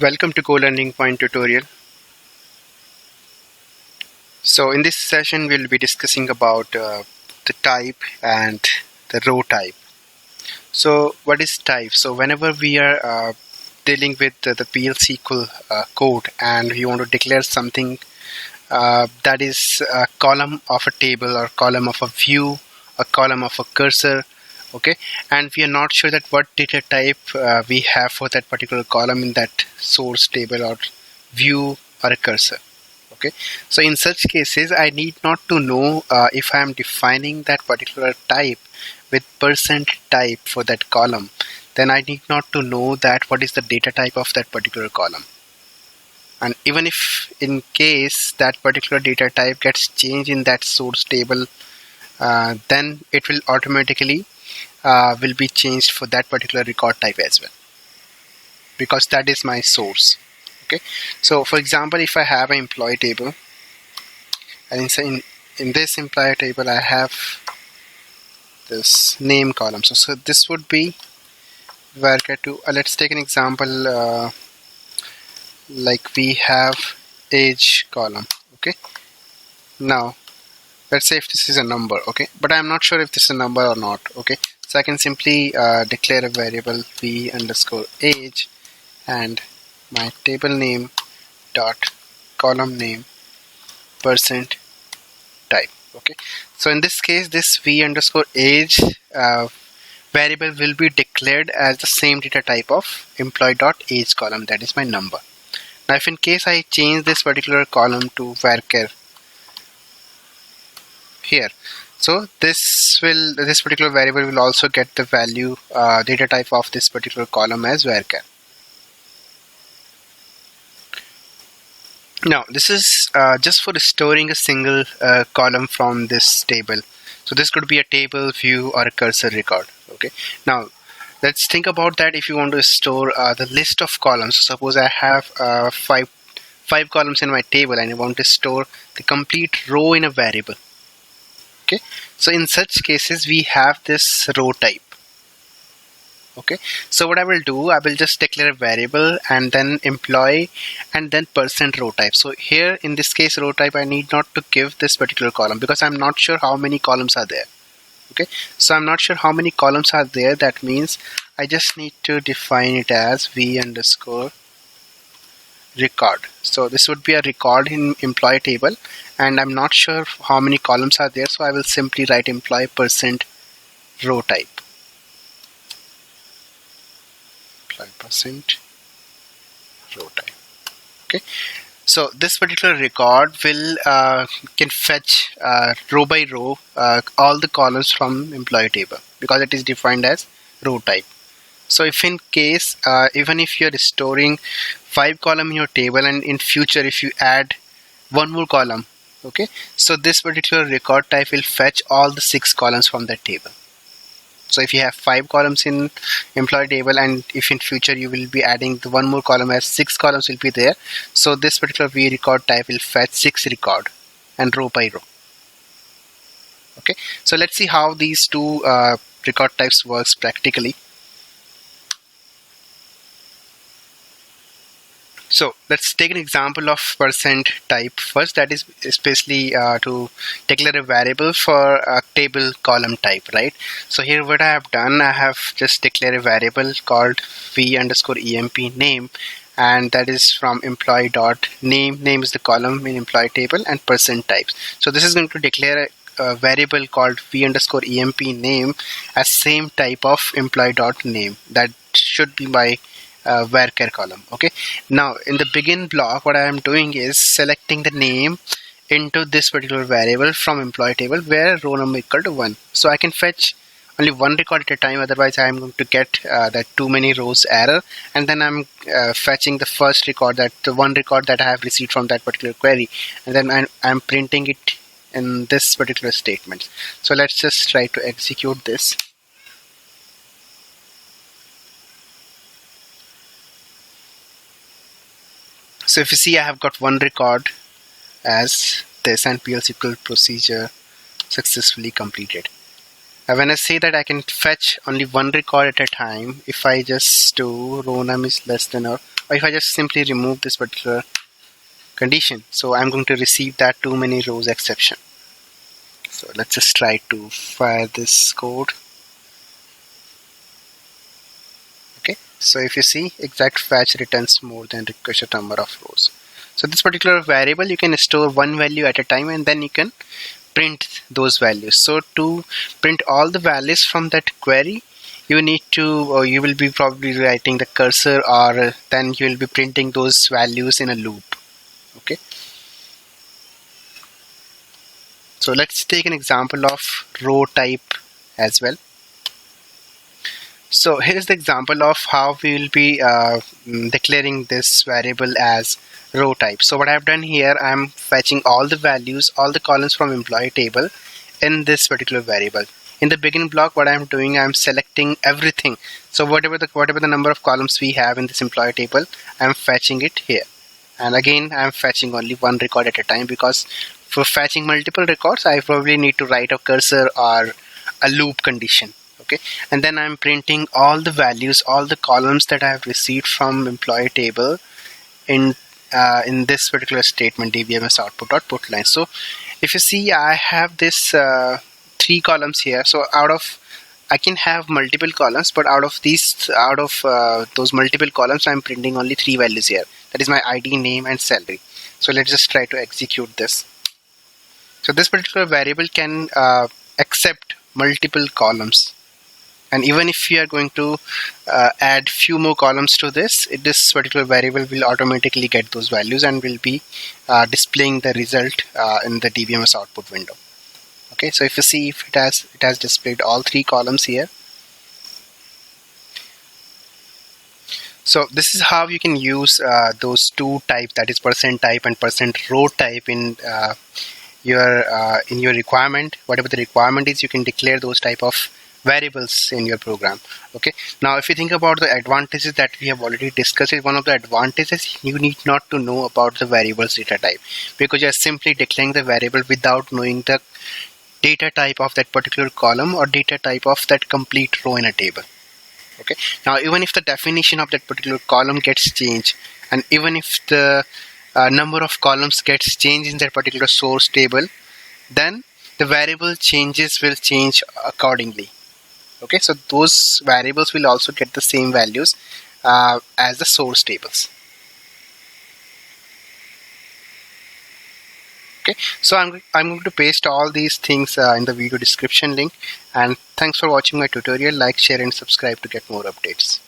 Welcome to Co-Learning Point tutorial. So in this session we'll be discussing about the type and the row type. So what is type? So whenever we are dealing with the PL SQL code and we want to declare something that is a column of a table or column of a view, a column of a cursor, okay, and we are not sure that what data type we have for that particular column in that source table or view or a cursor. Okay, so in such cases I need not to know if I am defining that particular type with %type for that column, then I need not to know that what is the data type of that particular column. And even if in case that particular data type gets changed in that source table, then it will automatically will be changed for that particular record type as well, because that is my source. Okay, so for example, if I have an employee table, and in this employee table I have this name column. So this would be varchar 2. Let's take an example, like we have age column. Okay, now let's say if this is a number, okay, but I'm not sure if this is a number or not. Okay, so I can simply declare a variable v_age and my table name dot column name %type. Okay, so in this case this v_age variable will be declared as the same data type of employee.age column, that is my number. Now if in case I change this particular column to varchar here, so this particular variable will also get the value data type of this particular column as varchar. Now this is just for storing a single column from this table. So this could be a table, view, or a cursor record. Okay, now let's think about that. If you want to store the list of columns, suppose I have five columns in my table and I want to store the complete row in a variable. Okay, so in such cases we have this row type. Okay, so what I will do, I will just declare a variable and then employee and then %row type. So here in this case row type, I need not to give this particular column because I'm not sure how many columns are there. Okay, so I'm not sure how many columns are there. That means I just need to define it as v_record. So this would be a record in employee table and I'm not sure how many columns are there, so I will simply write employee %row type. %row type. Okay, so this particular record will can fetch row by row all the columns from employee table because it is defined as row type. So if in case even if you're storing 5 columns in your table and in future if you add one more column, okay, so this particular record type will fetch all the 6 columns from that table. So if you have 5 columns in employee table and if in future you will be adding the one more column as 6 columns will be there, so this particular v_record type will fetch 6 record and row by row. Okay, so let's see how these two record types works practically. So let's take an example of %type first. That is especially to declare a variable for a table column type, right? So here what I have done, I have just declared a variable called v_EMP_name, and that is from employee.name. Name is the column in employee table and %types. So this is going to declare a variable called v_EMP_name as same type of employee.name. That should be my varchar column. Okay, now in the begin block what I am doing is selecting the name into this particular variable from employee table where Rownum equal to 1. So I can fetch only one record at a time, otherwise I am going to get that too many rows error, and then I'm fetching the first record, that the one record that I have received from that particular query, and then I'm printing it in this particular statement. So let's just try to execute this. So if you see, I have got one record as this and PL SQL procedure successfully completed. Now when I say that I can fetch only one record at a time, if I just do Rownum is less than or or if I just simply remove this particular condition, so I'm going to receive that too many rows exception. So let's just try to fire this code. Okay, so if you see, exact fetch returns more than requested number of rows. So this particular variable, you can store one value at a time and then you can print those values. So to print all the values from that query, you need to, or you will be probably writing the cursor, or then you will be printing those values in a loop. Okay, so let's take an example of row type as well. So here is the example of how we will be declaring this variable as row type. So what I've done here, I'm fetching all the values, all the columns from employee table in this particular variable. In the begin block, what I'm doing, I'm selecting everything. So whatever the number of columns we have in this employee table, I'm fetching it here. And again, I'm fetching only one record at a time, because for fetching multiple records, I probably need to write a cursor or a loop condition. Okay, and then I'm printing all the values, all the columns that I have received from employee table in this particular statement, dbms output line. So if you see, I have this 3 columns here. So I can have multiple columns, but out of those multiple columns, I'm printing only 3 values here. That is my ID, name, and salary. So let's just try to execute this. So this particular variable can accept multiple columns. And even if you are going to add few more columns to this particular variable will automatically get those values and will be displaying the result in the dbms output window. Okay, so if you see, if it has displayed all 3 columns here. So this is how you can use those 2 types, that is %type and %rowType in your requirement. Whatever the requirement is, you can declare those type of variables in your program. Okay, now if you think about the advantages that we have already discussed, one of the advantages, you need not to know about the variables data type, because you are simply declaring the variable without knowing the data type of that particular column or data type of that complete row in a table. Okay, now even if the definition of that particular column gets changed, and even if the number of columns gets changed in that particular source table, then the variable changes will change accordingly. Okay, so those variables will also get the same values as the source tables. Okay, so I'm going to paste all these things in the video description link, and thanks for watching my tutorial. Like, share, and subscribe to get more updates.